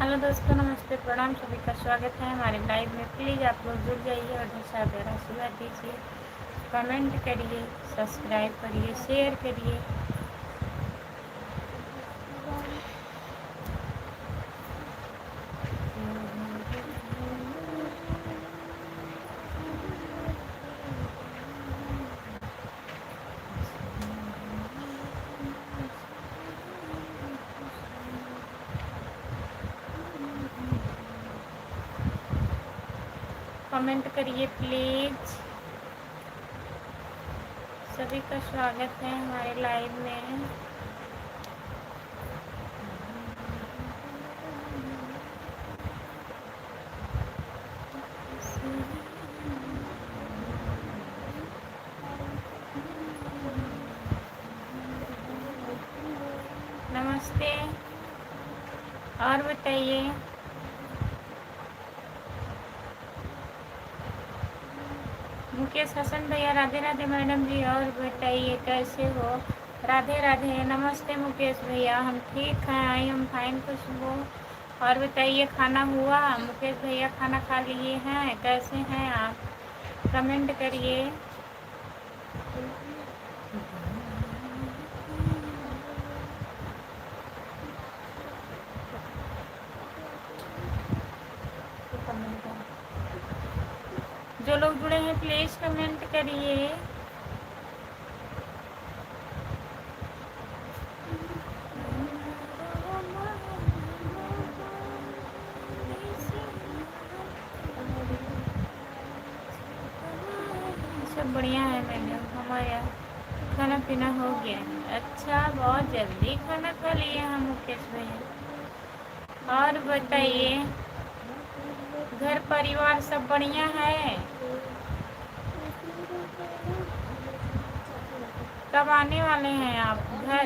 Hello दोस्तों, नमस्ते, प्रणाम, सभी का स्वागत है हमारे लाइव में। प्लीज़ आप लोग जुड़ जाइए और ढेर सारा प्यारा आशीर्वाद दीजिए, कमेंट करिए, सब्सक्राइब करिए, शेयर करिए। कमेंट करिए प्लीज़। सभी का स्वागत है हमारे लाइव में। नमस्ते, और बताइए। मुकेश हसन भैया, राधे राधे मैडम जी, और बताइए कैसे हो। राधे राधे, नमस्ते मुकेश भैया, हम ठीक हैं, आई एम फाइन, खुशबू। और बताइए, खाना हुआ? मुकेश भैया खाना खा लिए हैं? कैसे हैं आप? कमेंट करिए। जो लोग जुड़े हैं प्लीज़ कमेंट करिए। सब बढ़िया है मैडम, हमारे यहाँ खाना पीना हो गया है। अच्छा, बहुत जल्दी खाना खा लिए हम मुकेश भैया। और बताइए, घर परिवार सब बढ़िया है? कब आने वाले हैं आप घर?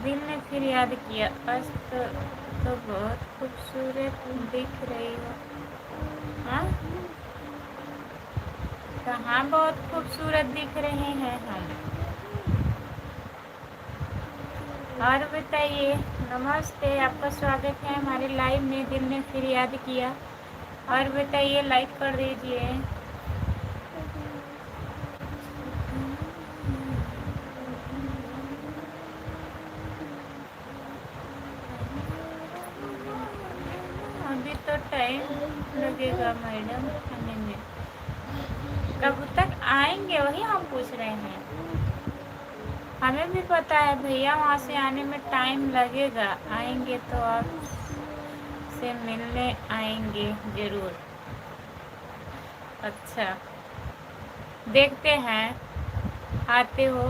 दिल ने फिर याद किया, आज तो बहुत खूबसूरत दिख रही हो। हाँ, कहाँ बहुत खूबसूरत दिख रहे हैं हम। और बताइए, नमस्ते, आपका स्वागत है हमारे लाइव में। दिल ने फिर याद किया। और बताइए, लाइक कर दीजिए। अभी तो टाइम लगेगा मैडम आने में। कब तक आएंगे वही हम पूछ रहे हैं। हमें भी पता है भैया, वहाँ से आने में टाइम लगेगा। आएंगे तो आप से मिलने आएंगे ज़रूर। अच्छा, देखते हैं आते हो।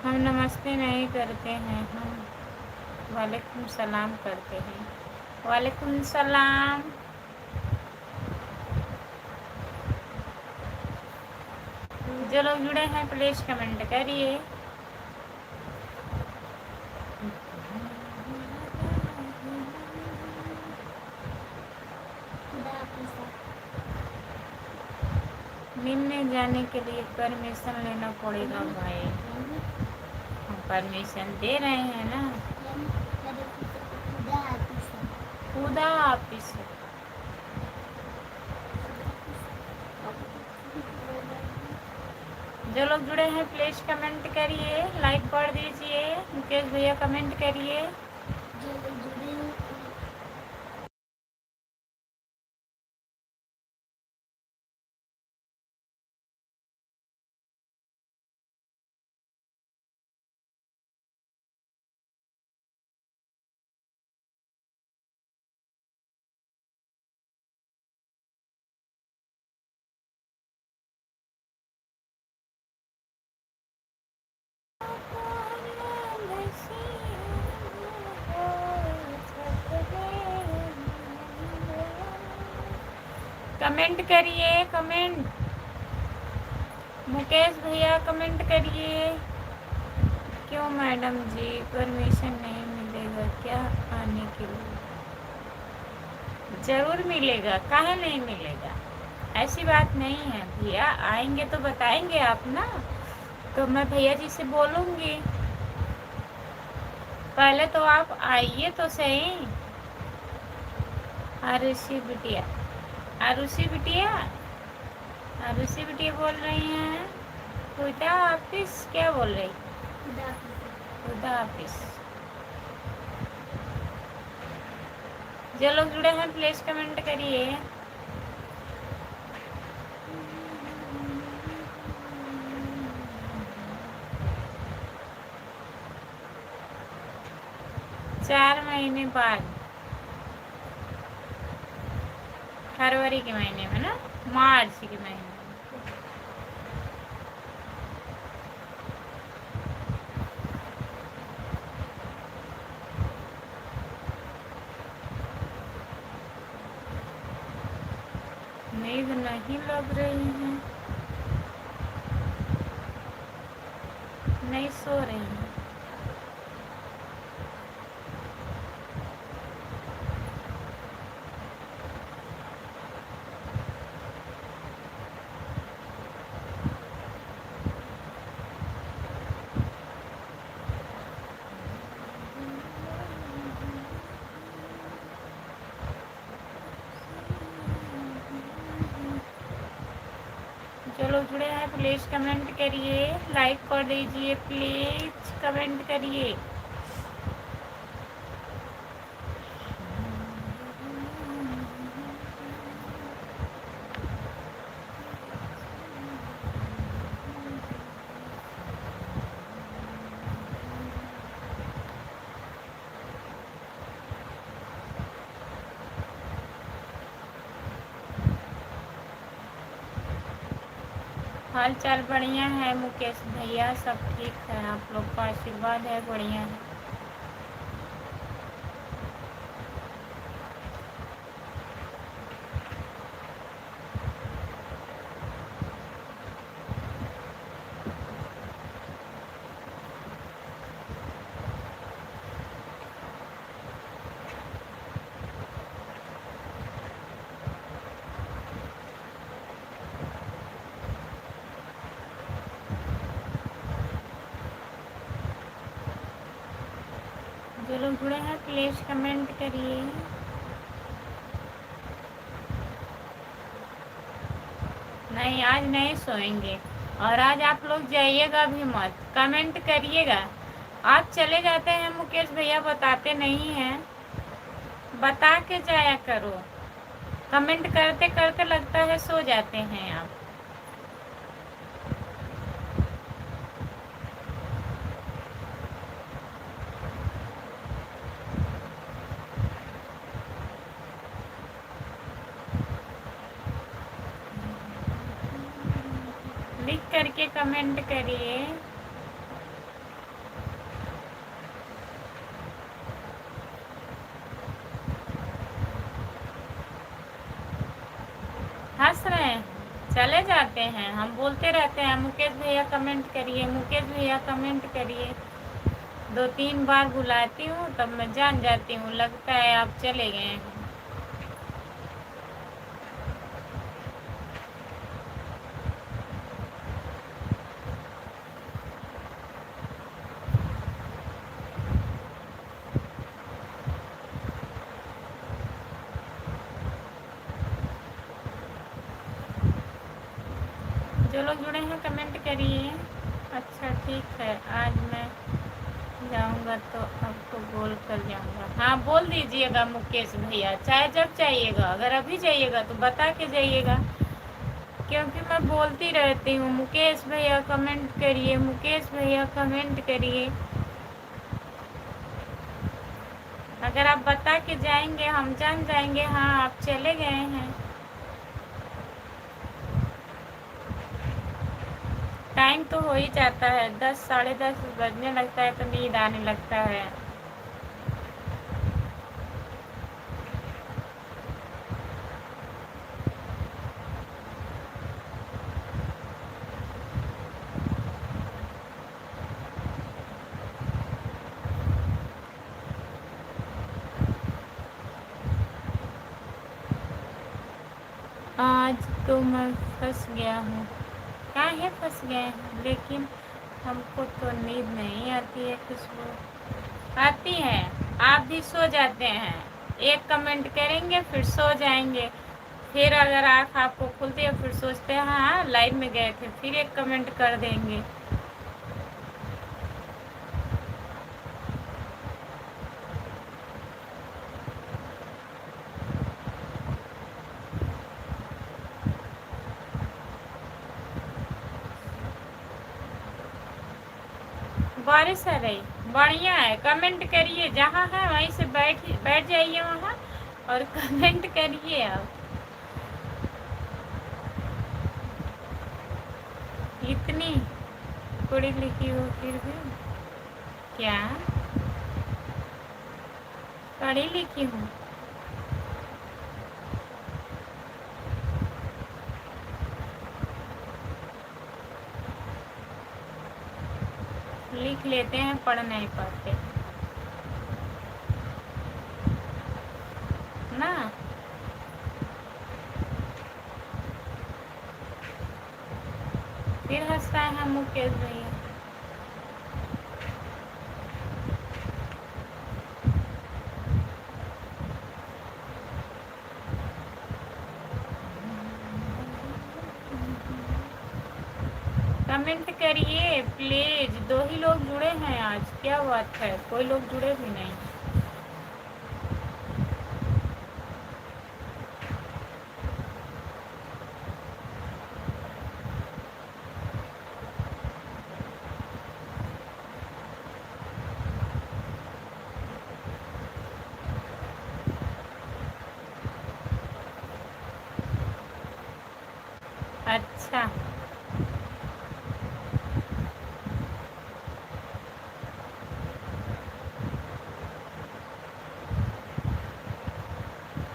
हम नमस्ते नहीं करते हैं, हम वालेकुम सलाम करते हैं। वालेकुम सलाम। जो लोग जुड़े हैं प्लीज़ कमेंट करिए। मिलने जाने के लिए परमिशन लेना पड़ेगा भाई। हम परमिशन दे रहे हैं ना। खुदा ऑफिस। जो लोग जुड़े हैं प्लीज़ कमेंट करिए, लाइक कर दीजिए। मुकेश भैया कमेंट करिए। कमेंट करिए, कमेंट। मुकेश भैया कमेंट करिए। क्यों मैडम जी, परमिशन नहीं मिलेगा क्या आने के लिए? जरूर मिलेगा, काहे नहीं मिलेगा। ऐसी बात नहीं है भैया, आएंगे तो बताएंगे आप ना, तो मैं भैया जी से बोलूँगी। पहले तो आप आइए तो सही। आरुषि बिटिया, आरुषि बिटिया, आरुषि बिटिया बोल रही हैं। खुदा हाफिज क्या बोल रही? खुदा हाफिज। जो लोग जुड़े हैं प्लीज कमेंट करिए। चार महीने बाद, फरवरी के महीने में ना, मार्च के महीने में। नींद नहीं लग रही है, नहीं सो रही है। जो लोग जुड़े हैं प्लीज कमेंट करिए, लाइक कर दीजिए, प्लीज कमेंट करिए। हाल चाल बढ़िया है मुकेश भैया, सब ठीक है, आप लोग का आशीर्वाद है, बढ़िया है। जो लोग जुड़े हैं प्लीज कमेंट करिए। नहीं आज नहीं सोएंगे, और आज आप लोग जाइएगा भी मत, कमेंट करिएगा। आप चले जाते हैं मुकेश भैया, बताते नहीं हैं, बता के जाया करो। कमेंट करते करते लगता है सो जाते हैं आप। लिख करके कमेंट करिए। हंस रहे हैं, चले जाते हैं, हम बोलते रहते हैं मुकेश भैया कमेंट करिए, मुकेश भैया कमेंट करिए। 2-3 बार बुलाती हूँ तब मैं जान जाती हूँ, लगता है आप चले गए हैं। जो लोग जुड़े हैं कमेंट करिए। अच्छा ठीक है, आज मैं जाऊंगा तो आपको बोल कर जाऊंगा। हाँ बोल दीजिएगा मुकेश भैया, चाहे जब चाहिएगा, अगर अभी जाइएगा तो बता के जाइएगा, क्योंकि मैं बोलती रहती हूँ मुकेश भैया कमेंट करिए, मुकेश भैया कमेंट करिए। अगर आप बता के जाएंगे हम जान जाएंगे हाँ आप चले गए हैं। टाइम तो हो ही जाता है, 10 साढ़े 10 बजने लगता है तो नींद आने लगता है। तो मैं फंस गया हूँ। काहे फंस गए हैं? लेकिन हमको तो नींद नहीं आती है। खुशबू आती है, आप भी सो जाते हैं। एक कमेंट करेंगे फिर सो जाएंगे, फिर अगर आँख आपको खुलती है फिर सोचते हैं हाँ लाइन में गए थे, फिर एक कमेंट कर देंगे। बारिश आ रही, बढ़िया है। कमेंट करिए, जहाँ है वहीं से बैठ बैठ जाइए वहाँ और कमेंट करिए। आप इतनी पढ़ी लिखी हो फिर भी क्या? पढ़ी लिखी हूँ। लिख लेते हैं, पढ़ नहीं पाते ना। फिर हंस रहे हैं मुकेश भैया। कमेंट करिए प्लीज। 2 ही लोग जुड़े हैं आज, क्या बात है, कोई लोग जुड़े भी नहीं। अच्छा,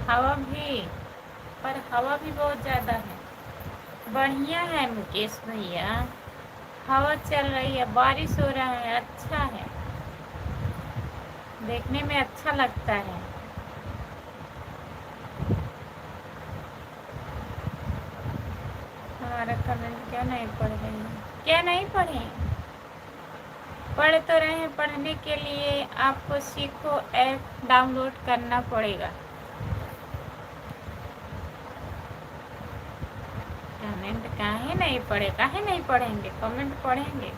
हवा भी, पर हवा भी बहुत ज़्यादा है। बढ़िया है मुकेश भैया, हवा चल रही है, बारिश हो रहा है, अच्छा है, देखने में अच्छा लगता है। हमारा कमेंट क्या नहीं पढ़ रही है? क्या नहीं पढ़े? पढ़ तो रहे हैं। पढ़ने के लिए आपको सीखो ऐप डाउनलोड करना पड़ेगा। कमेंट काहे नहीं पढ़े? काहे नहीं पढ़ेंगे? कमेंट पढ़ेंगे।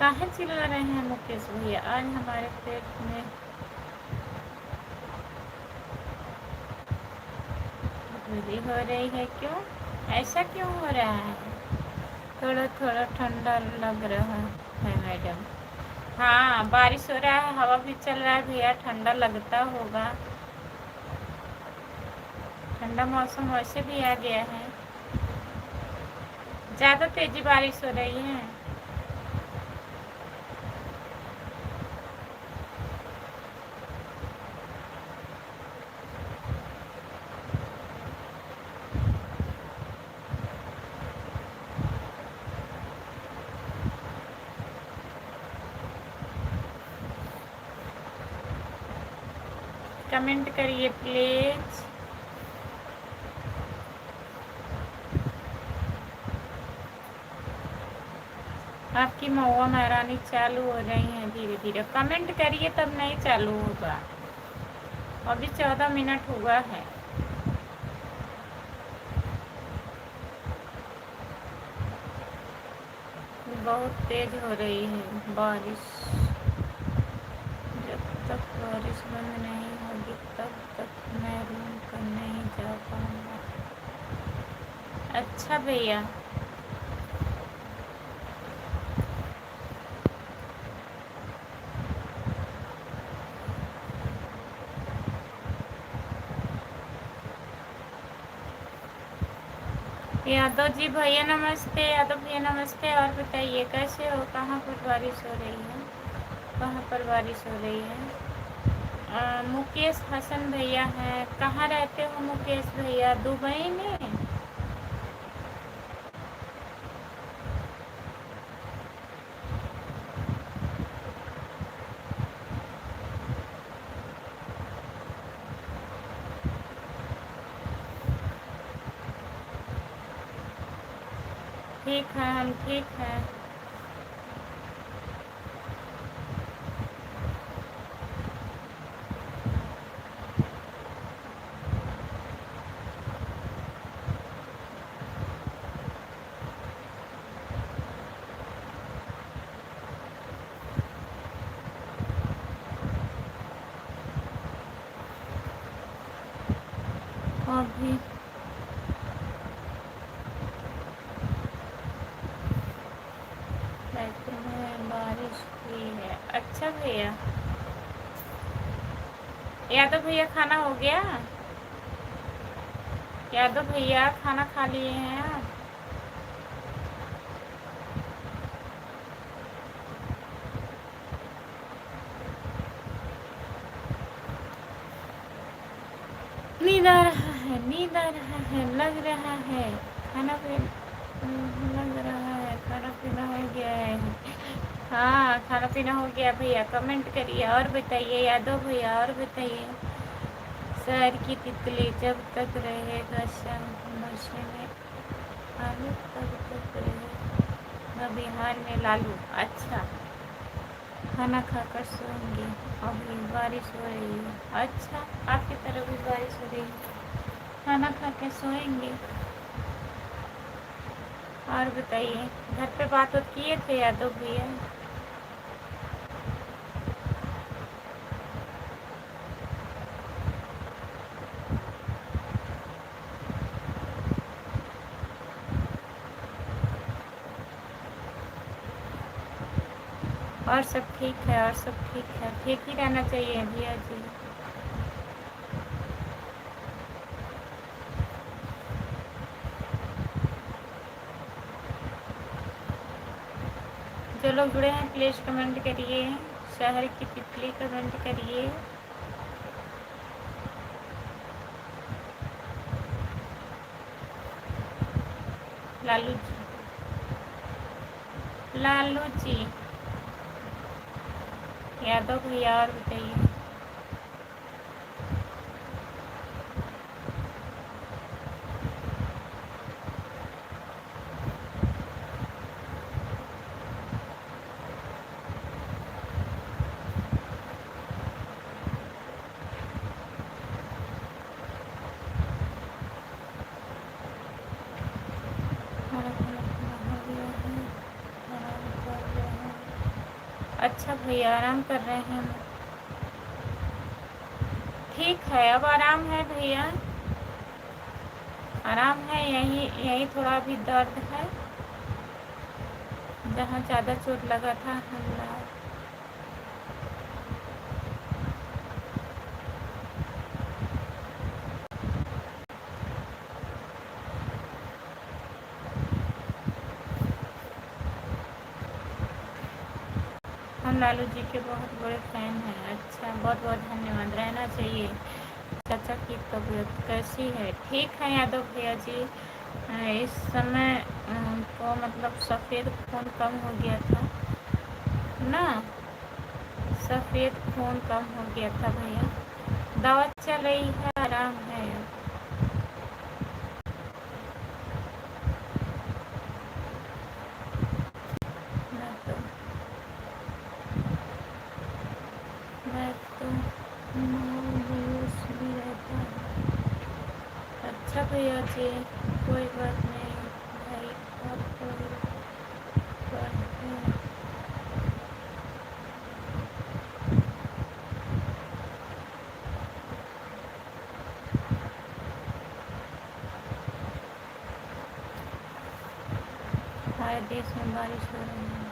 काहे चिल्ला रहे हैं मुकेश भैया? आज हमारे पेट में खुजली हो रही है, क्यों? ऐसा क्यों हो रहा है? थोड़ा थोड़ा ठंडा लग रहा है मैडम। हाँ, बारिश हो रहा है, हवा भी चल रहा है भैया, ठंडा लगता होगा। ठंडा मौसम वैसे भी आ गया है। ज़्यादा तेजी बारिश हो रही है। कमेंट करिए प्लीज। आपकी महुआ महारानी चालू हो रही हैं धीरे धीरे। कमेंट करिए तब नहीं चालू होगा। अभी 14 मिनट हुआ है। बहुत तेज हो रही है बारिश। जब तक बारिश बंद नहीं होगी तब तक मैं रूम पर नहीं जा पाऊँगा। अच्छा भैया, यादव जी भैया नमस्ते। यादव भैया नमस्ते। और बताइए कैसे हो? कहाँ पर बारिश हो रही है? कहाँ पर बारिश हो रही है? मुकेश हसन भैया हैं। कहाँ रहते हो मुकेश भैया? दुबई में? ठीक है, हम ठीक हैं। अभी रायपुर में बारिश हुई है। अच्छा भैया। यादव भैया खाना हो गया? यादव भैया खाना खा लिए हैं आप? नींद आ रहा है, नींद आ रहा है, लग रहा है। खाना पीना लग रहा है। खाना पीना हो गया है। हाँ, खाना पीना हो गया भैया। कमेंट करिए और बताइए यादव भैया। और बताइए। शहर की तितली जब तक रहेगा नशे में आलू तब तक रहेगा बिहार में लालू। अच्छा, खाना खाकर सोएंगे। अभी बारिश हो रही है। अच्छा, आपकी तरफ भी बारिश हो रही है। खाना खा के सोएंगे। और बताइए, घर पे बात किए थे यादव भैया? और सब ठीक है, और सब ठीक है। ठीक ही रहना चाहिए भैया जी। जो लोग जुड़े हैं प्लीज़ कमेंट करिए। शहर की तितली कमेंट करिए। लालू जी, लालू जी। यादव भैया और बताइए। खाना खाना खाना हो गया है। आराम कर रहे हैं। अच्छा भैया, आराम कर रहे हैं। ठीक है, अब आराम है भैया। आराम है। यही यही थोड़ा भी दर्द है जहाँ ज़्यादा चोट लगा था। हम लालू जी के बहुत बड़े फैन हैं। अच्छा, बहुत बहुत धन्यवाद। रहना चाहिए। चाचा की तबीयत कैसी है? ठीक है यादव भैया जी। इस समय तो मतलब सफ़ेद खून कम हो गया था ना। सफ़ेद खून कम हो गया था भैया। दवा चल रही है, आराम है। मैं तो मैं तो मायूस भी रहता हूँ। अच्छा भैया जी, कोई बात नहीं भाई। और कोई बात नहीं। हमारे देश में बारिश हो रही है।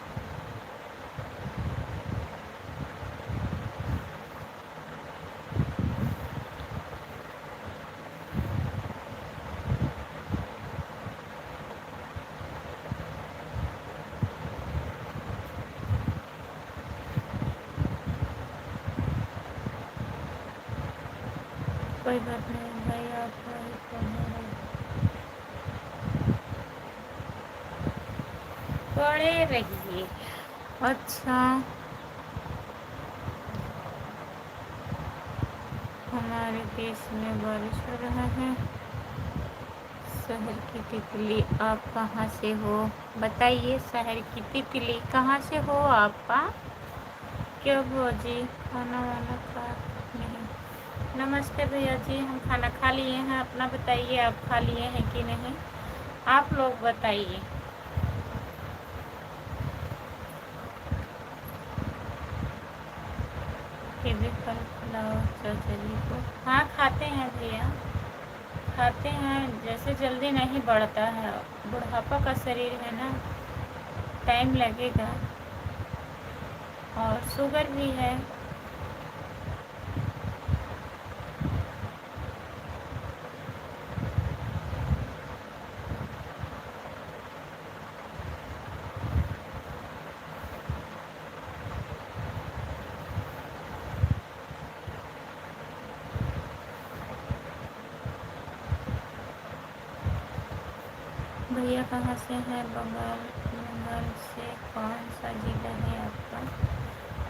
कोई बात नहीं भाई, आप वही पढ़े रहिए। अच्छा, हमारे देश में बारिश हो रहा है। शहर की तितली आप कहाँ से हो? बताइए, शहर की तितली कहाँ से हो आपका? क्यों भौजी, खाना वाना खा नहीं? नमस्ते भैया जी, हम खाना खा लिए हैं। अपना बताइए, आप खा लिए हैं कि नहीं? आप लोग बताइए। कीवी फल खिलाओ चौधरी को। हाँ खाते हैं भैया, खाते हैं। जैसे जल्दी नहीं बढ़ता है, बुढ़ापा का शरीर है ना, टाइम लगेगा। और शुगर भी है। भैया कहाँ से हैं? बंगाल। बंगाल से कौन सा जिला है आपका?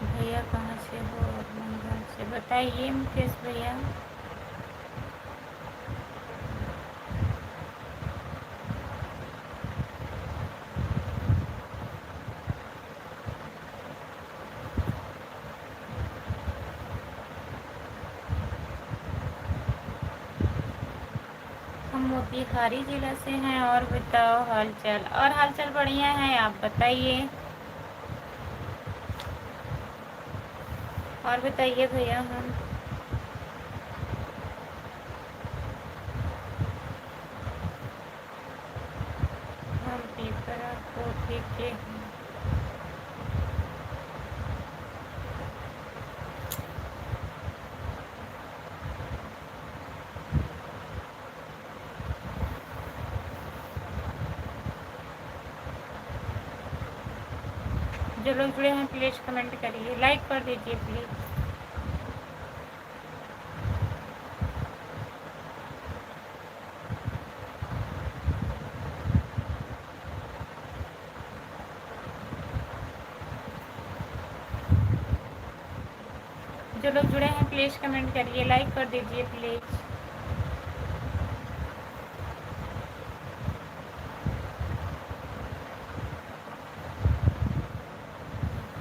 भैया कहाँ से हो? बंगाल से बताइए मुकेश भैया। हम मोतिहारी जिला से हैं। और बताओ हालचाल? और हालचाल बढ़िया है, आप बताइए। और बताइए भैया। हम पीपरा कोठी के हैं। जो लोग जुड़े हैं प्लीज़ कमेंट करिए, लाइक कर दीजिए प्लीज़। जो लोग जुड़े हैं प्लीज़ कमेंट करिए, लाइक कर दीजिए प्लीज़।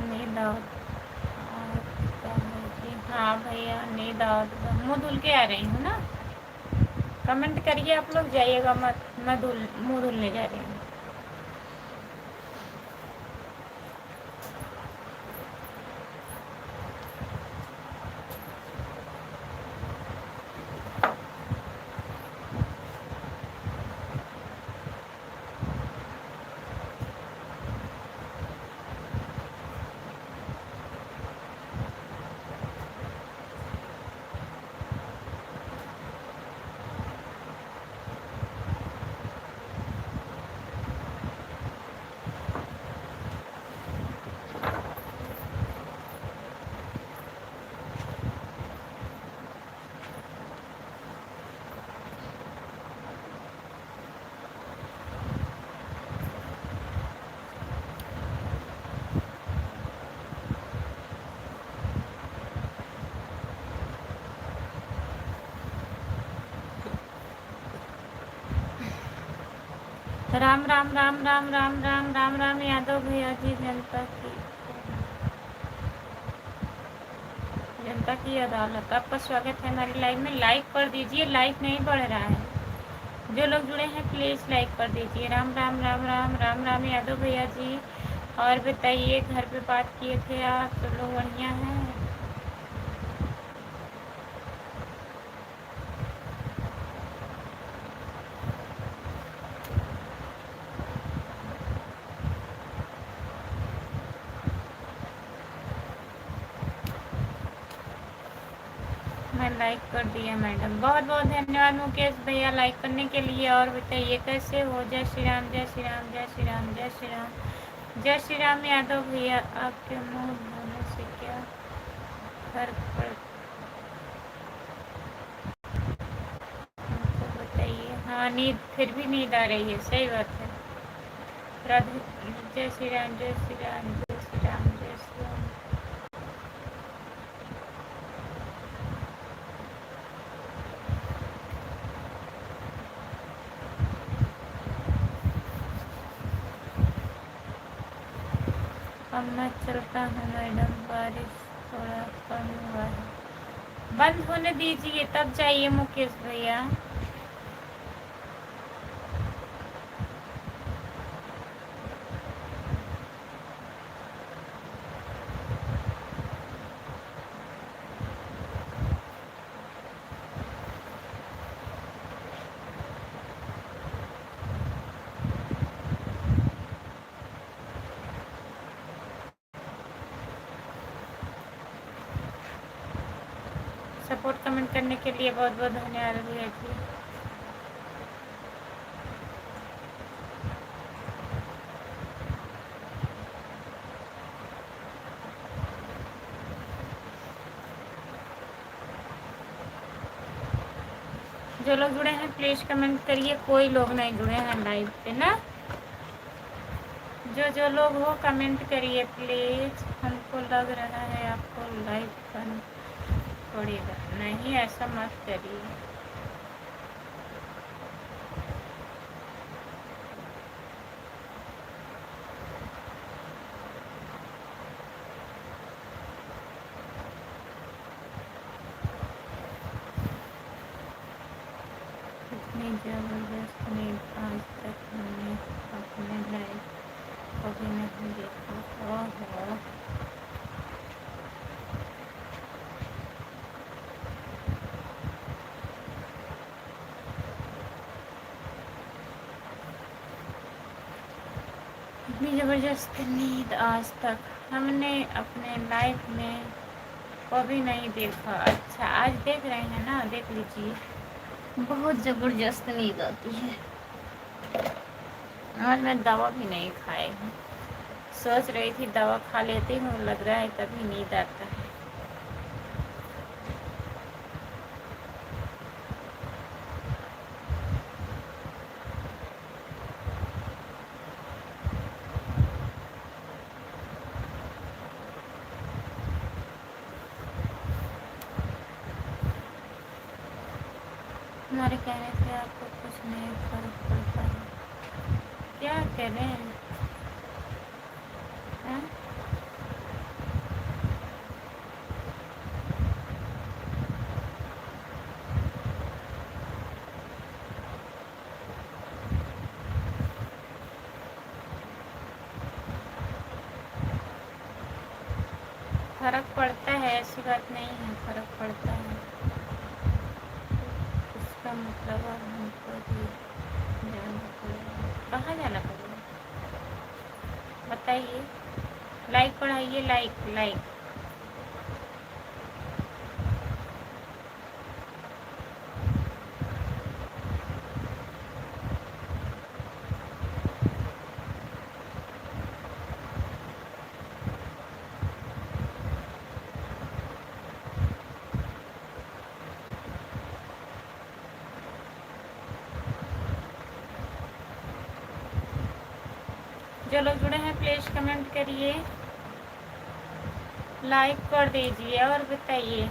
नींद आता है जी? हाँ भैया, नींद आता। मुँह धुल के आ रही हूँ ना। कमेंट करिए, आप लोग जाइएगा मत। मैं मुँह धुलने जा रही हूँ। राम राम राम राम राम राम राम राम यादव भैया जी। जनता की अदालत, आपका स्वागत है हमारी लाइव में। लाइक कर दीजिए, लाइक नहीं बढ़ रहा है। जो लोग जुड़े हैं प्लीज़ लाइक कर दीजिए। राम राम राम राम राम राम यादव भैया जी। और बताइए, घर पे बात किए थे आप, तो लोग बढ़िया हैं? मैं लाइक कर दिया मैडम, बहुत बहुत धन्यवाद मुकेश भैया लाइक करने के लिए। और बताइए कैसे हो? जय श्री राम, जय श्री राम, जय श्री राम, जय श्री राम, जय श्री राम यादव भैया। आपके मुंह धोने से क्या फर्क पड़ता? हाँ, नींद फिर भी नींद आ रही है, सही बात है। राधे, जय श्री राम, जय श्री राम, जय श्री राम, जय श्री राम। अब मैं चलता हूँ मैडम, बारिश थोड़ा कम हुआ है। बंद होने दीजिए तब जाइए मुकेश भैया। सपोर्ट कमेंट करने के लिए बहुत बहुत धन्यवाद भैया जी। जो लोग जुड़े हैं प्लीज कमेंट करिए, कोई लोग नहीं जुड़े हैं लाइव पे ना। जो लोग हो कमेंट करिए प्लीज। हमको लग रहा है आपको लाइव करना पड़ेगा। नहीं, ऐसा मत करिए। इतनी ज़बरदस्त नींद आज तक मैंने अपने लाइफ कभी नहीं देखा। ओहो, इतनी ज़बरदस्त नींद आज तक हमने अपने लाइफ में कभी नहीं देखा। अच्छा, आज देख रहे हैं ना, देख लीजिए। बहुत ज़बरदस्त नींद आती है। आज मैं दवा भी नहीं खाई हूँ। सोच रही थी दवा खा लेती हूँ, लग रहा है तभी नींद आता है। हमारे कहने से आपको कुछ नहीं फर्क पड़ता है। क्या करें? हाँ? फर्क पड़ता है, ऐसी बात नहीं है, फर्क पड़ता है। इसका मतलब अब हमको भी जाना पड़ेगा। कहाँ जाना पड़ेगा बताइए? लाइक बढ़ाइए, लाइक लाइक। जो लोग जुड़े हैं प्लीज कमेंट करिए, लाइक कर दीजिए और बताइए।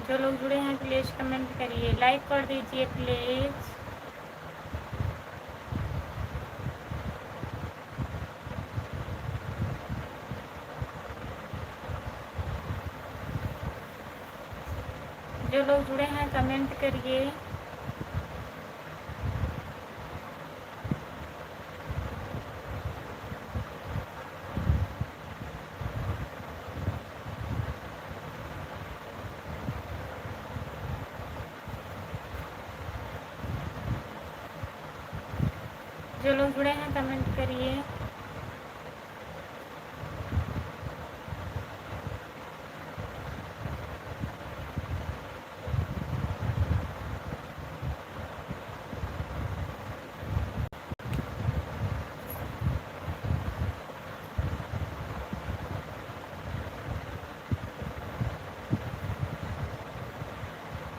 जो लोग जुड़े हैं प्लीज कमेंट करिए, लाइक कर दीजिए प्लीज। जो लोग जुड़े हैं कमेंट करिए। जो लोग जुड़े हैं कमेंट करिए।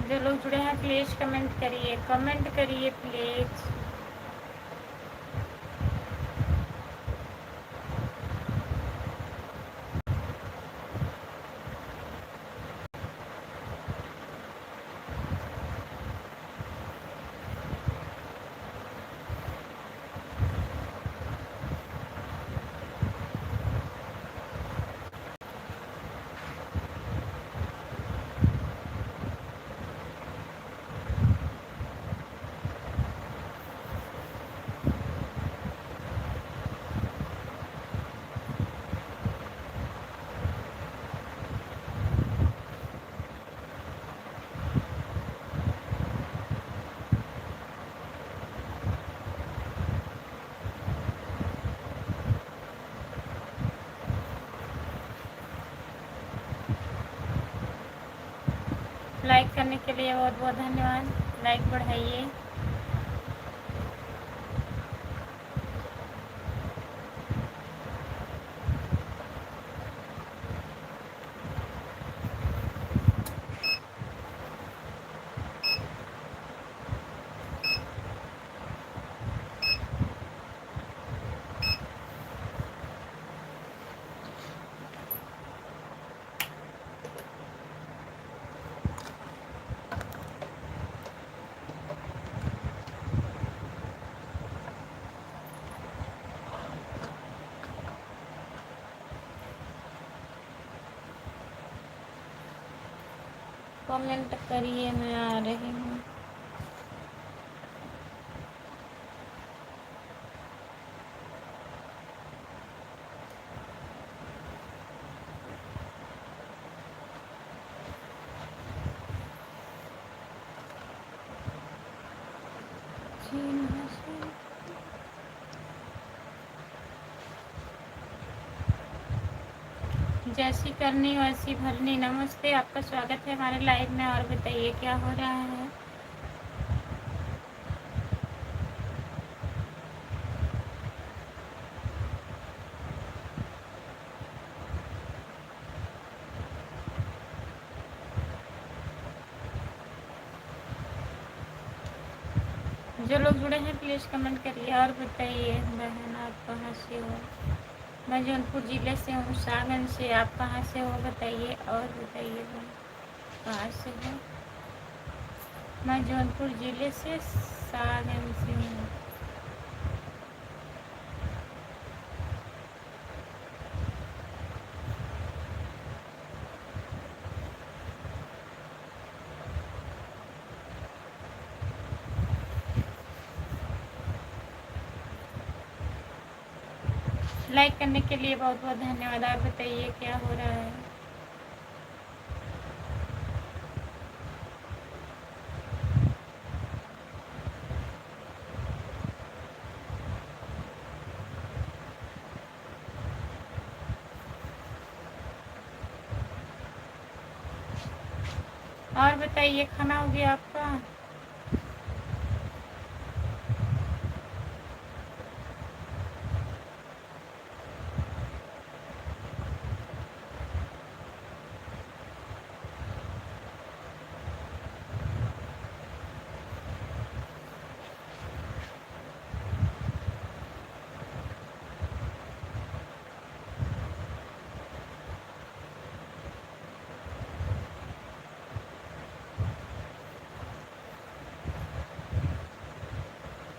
जो लोग जुड़े हैं प्लीज़ कमेंट करिए प्लीज़। लाइक करने के लिए बहुत बहुत धन्यवाद। लाइक बढ़ाइए। कमेंट करिए, मैं आ रही हूँ। जैसी करनी वैसी भरनी। नमस्ते, आपका स्वागत है हमारे लाइव में। और बताइए क्या हो रहा है। जो लोग जुड़े हैं प्लीज़ कमेंट करिए और बताइए। बहन आप कहाँ से हो। मैं जौनपुर ज़िले से हूँ, सागन से। आप कहाँ से हो बताइए और बताइए बहन कहाँ से हो। मैं जौनपुर ज़िले से सागन से हूँ। लाइक करने के लिए बहुत बहुत धन्यवाद। आप बताइए क्या हो रहा है। और बताइए खाना हो गया आपका।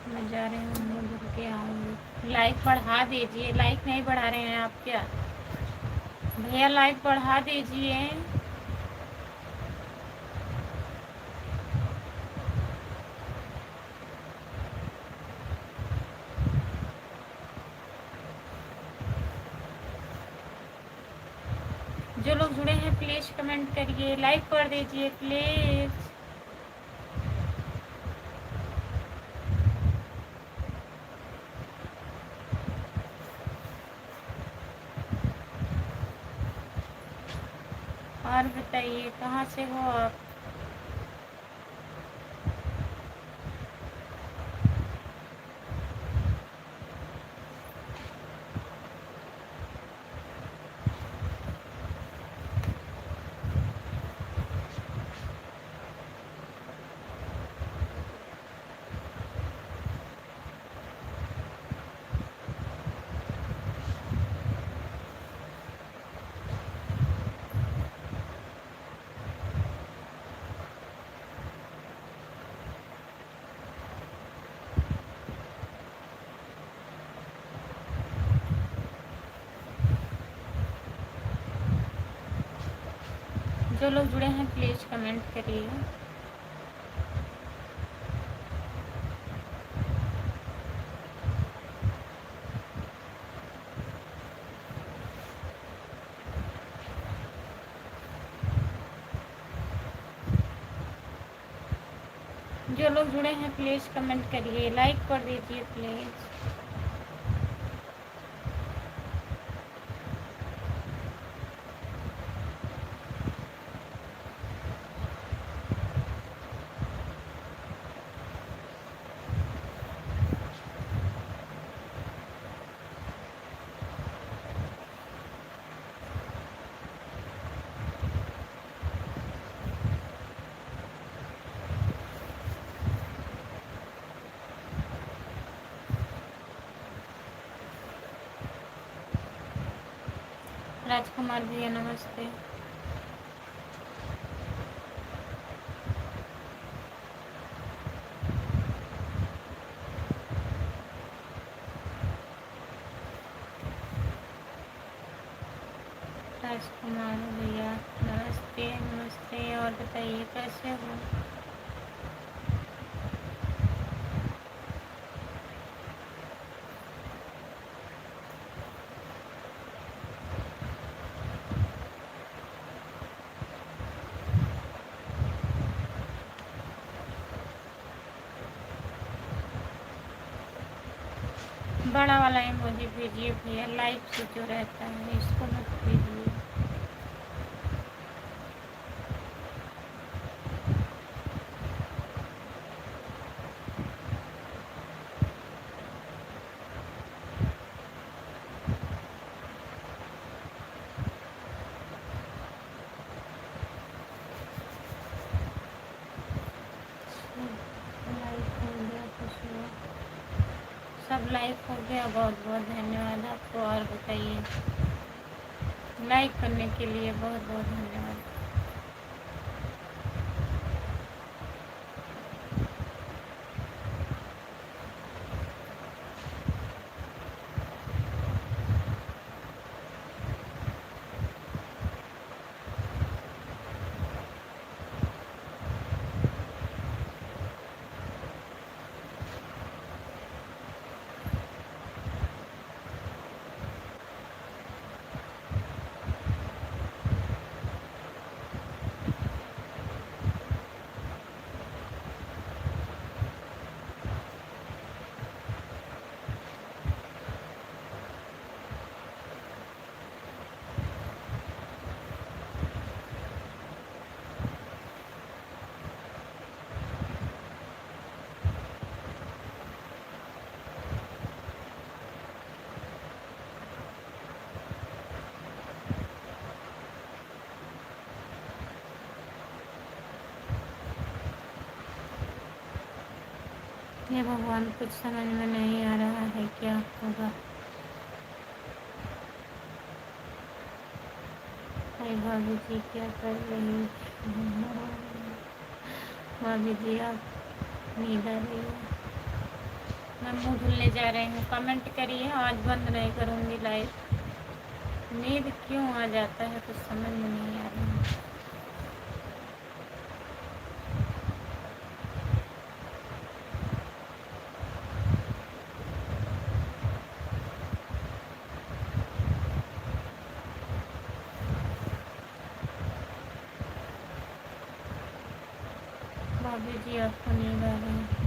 मैं जा रही हूँ, मुझे के आऊँगी। लाइक बढ़ा दीजिए। लाइक नहीं बढ़ा रहे हैं आप क्या भैया। लाइक बढ़ा दीजिए। जो लोग जुड़े हैं प्लीज़ कमेंट करिए। लाइक कर दीजिए प्लीज़। और बताइए कहाँ से हो आप। जो लोग जुड़े हैं प्लीज़ कमेंट करिए। जो लोग जुड़े हैं प्लीज़ कमेंट करिए, लाइक कर दीजिए प्लीज़। राजकुमार भैया नमस्ते। राजकुमार भैया नमस्ते नमस्ते। और बताइए कैसे हो? बड़ा वाला इमोजी भेजिए भैया, लाइव से जो रहता है इसको मत भेजिए। सब लाइक हो गया, बहुत बहुत धन्यवाद आपको। और बताइए, लाइक करने के लिए बहुत बहुत धन्यवाद। ये भगवान, कुछ समझ में नहीं आ रहा है क्या होगा। अरे भाभी जी क्या कर रही हो? भाभी जी आप नींद आ रही है? मैं मुँह धुलने जा रही हूँ। कमेंट करिए, आज बंद नहीं करूँगी लाइव। नींद क्यों आ जाता है कुछ समझ में नहीं आ रहा है। भाभी जी आपको नींद आ रही है?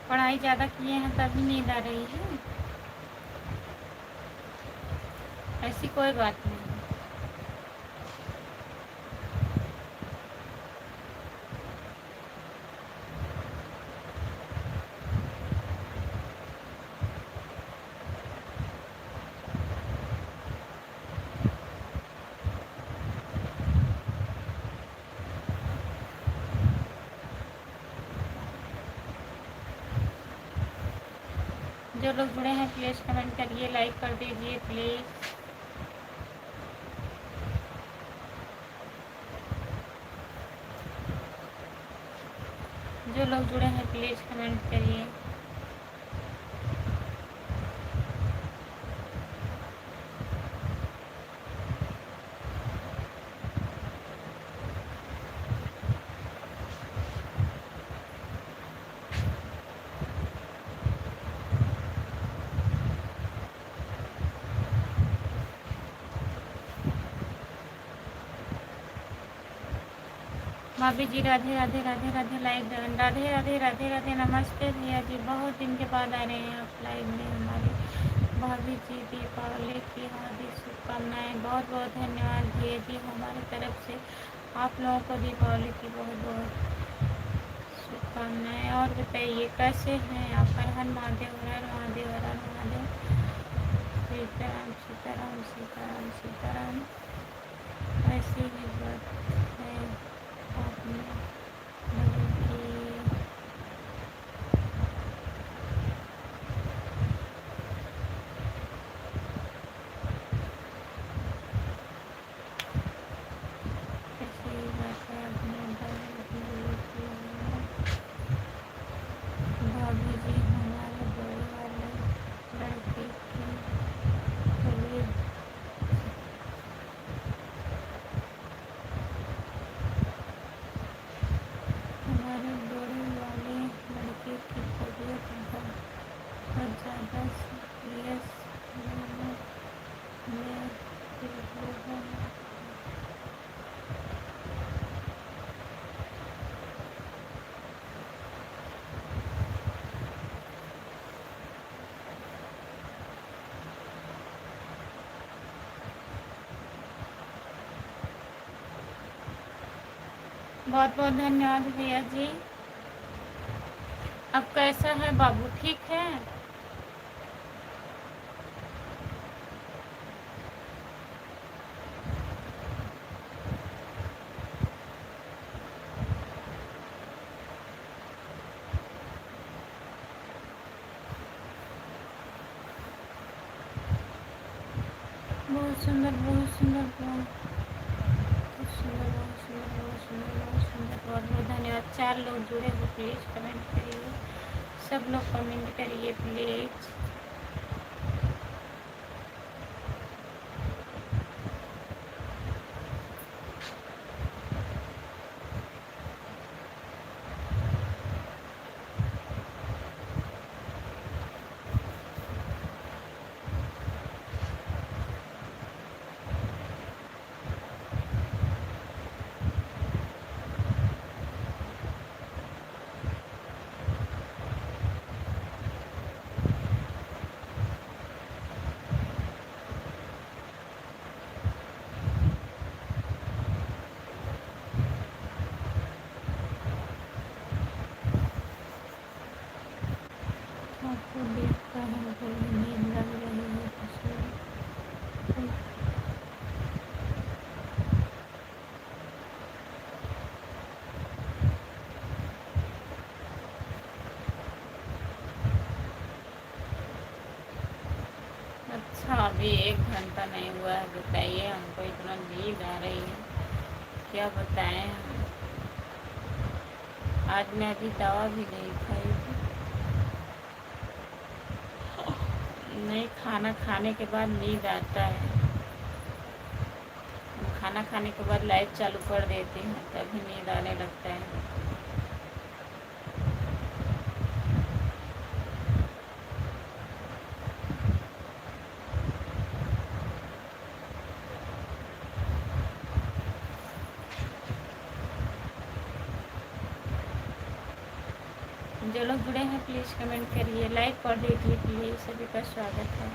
पढ़ाई ज़्यादा किए हैं तभी नींद आ रही है? ऐसी कोई बात नहीं। जो लोग जुड़े हैं प्लीज़ कमेंट करिए, लाइक कर दीजिए प्लीज़। जो लोग जुड़े हैं प्लीज़ कमेंट करिए। भाभी जी राधे राधे राधे राधे लाइव राधे राधे राधे राधे। नमस्ते भैया जी, बहुत दिन के बाद आ रहे हैं आप लाइव में हमारे। भाभी जी दीपावली की हार्दिक शुभकामनाएं। बहुत बहुत धन्यवाद भैया जी, हमारी तरफ से आप लोगों को दीपावली की बहुत बहुत शुभकामनाएं। और बताइए कैसे हैं आप? हर हर महादेव, हर महादेव, हर हर महादेव। सीताराम सीताराम सीताराम सीताराम। ऐसी ही बात है आपने लोगों की। ऐसी ही बात है अपने लोगों की। भाभी जी हमारे बड़े वाले लड़के की तबीयत हमारे बड़े वाले लड़के की तबीयत बहुत ज़्यादा सीरियस में बहुत बहुत धन्यवाद भैया जी। अब कैसा है बाबू, ठीक है? बहुत सुंदर, बहुत सुंदर, बहुत सुंदर, बहुत सुंदर, बहुत सुंदर, बहुत सुंदर। बहुत बहुत धन्यवाद। 4 लोग जुड़े हो, प्लीज़ कमेंट करिए। सब लोग कमेंट करिए प्लीज़। आपको देखकर हमको भी नींद लग रही है तो अच्छा, अभी 1 घंटा नहीं हुआ है, बताइए हमको इतना नींद आ रही है, क्या बताएं हम। आज मैं अभी दवा भी नहीं खाई थी। नहीं, खाना खाने के बाद नींद आता है। हम खाना खाने के बाद लाइट चालू कर देते हैं तभी नींद आने लगता है। जो लोग जुड़े हैं प्लीज़ कमेंट करिए, लाइक कर दीजिए प्लीज़। सभी का स्वागत है।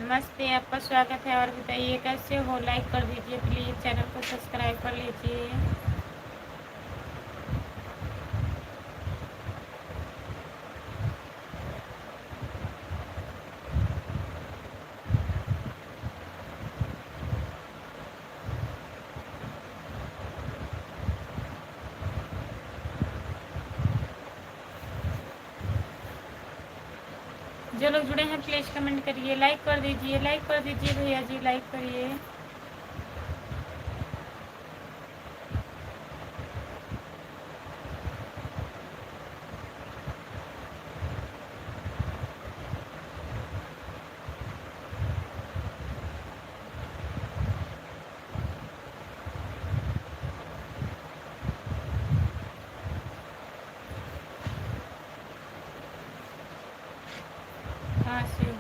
नमस्ते, आपका स्वागत है। और बताइए कैसे हो? लाइक कर दीजिए प्लीज़, चैनल को सब्सक्राइब कर लीजिए। जो लोग जुड़े हैं प्लीज़ कमेंट करिए, लाइक कर दीजिए, लाइक कर दीजिए भैया जी, लाइक करिए। कहाँ से हो?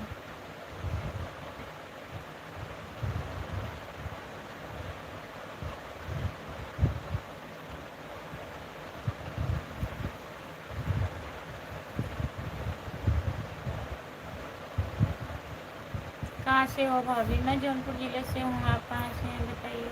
कहाँ से हो भाभी? मैं जौनपुर ज़िले से हूँ। आप कहाँ से हैं बताइए।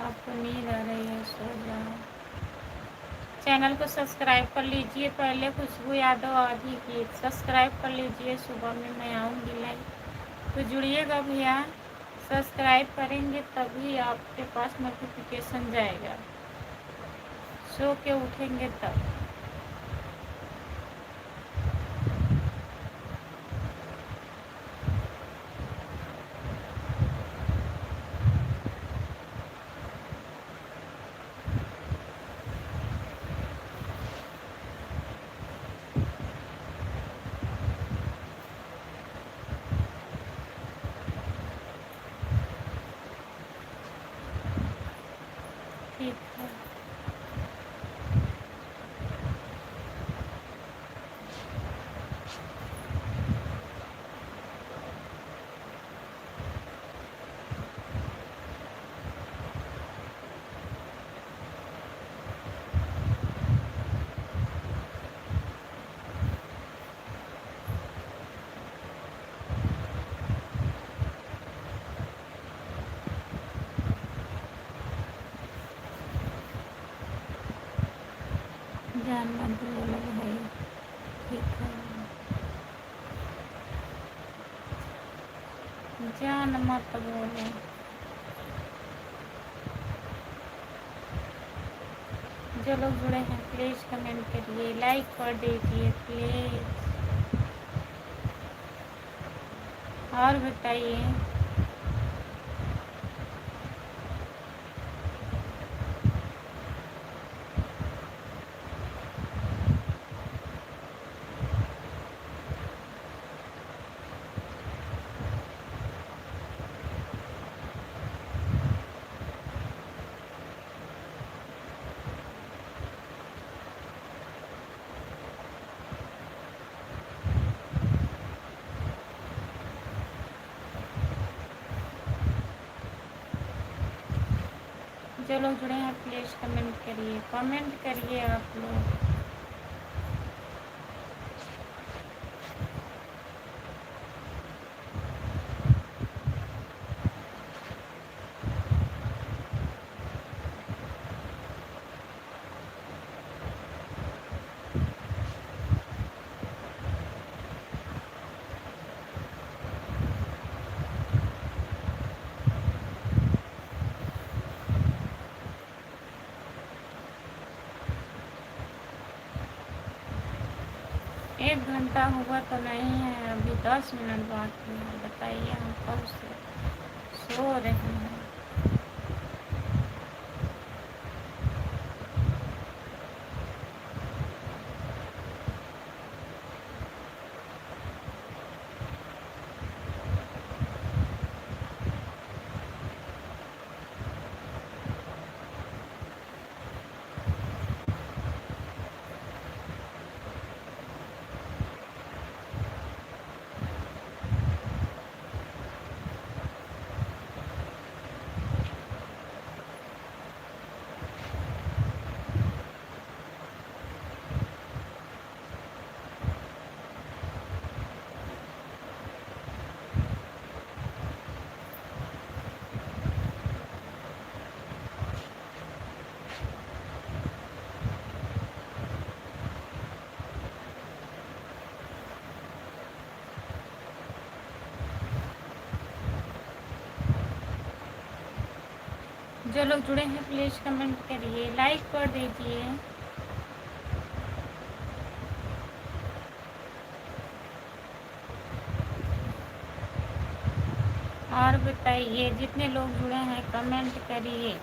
आपको नींद आ रही है, सो जाओ। चैनल को सब्सक्राइब कर लीजिए। पहले खुशबू यादव आदि की सब्सक्राइब कर लीजिए। सुबह में मैं आऊँगी लाइव, तो जुड़िएगा भैया। सब्सक्राइब करेंगे तभी आपके पास नोटिफिकेशन जाएगा, सो के उठेंगे तब। ठीक है। जान मत बोलो भाई, ठीक है। जान मत बोलो। जो लोग जुड़े हैं प्लीज़ कमेंट करिए, लाइक कर दीजिए प्लीज़। और बताइए। जो लोग जुड़े हैं प्लीज़ कमेंट करिए, कमेंट करिए आप लोग। एक घंटा हुआ तो नहीं है, अभी 10 मिनट बाकी है। बताइए, हम कब से सो रहे हैं। जो लोग जुड़े हैं प्लीज़ कमेंट करिए, लाइक कर दीजिए। और बताइए, जितने लोग जुड़े हैं कमेंट करिए।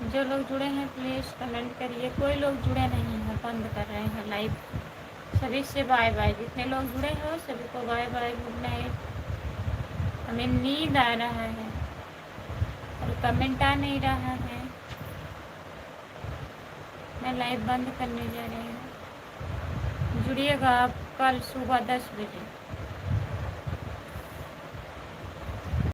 जो लोग जुड़े हैं प्लीज़ कमेंट करिए। कोई लोग जुड़े नहीं हैं, बंद कर रहे हैं लाइव। सभी से बाय बाय। जितने लोग जुड़े हो सभी को बाय बाय, गुड नाइट। हमें नींद आ रहा है और कमेंट आ नहीं रहा है। मैं लाइव बंद करने जा रही हूँ। जुड़िएगा आप कल सुबह 10 बजे।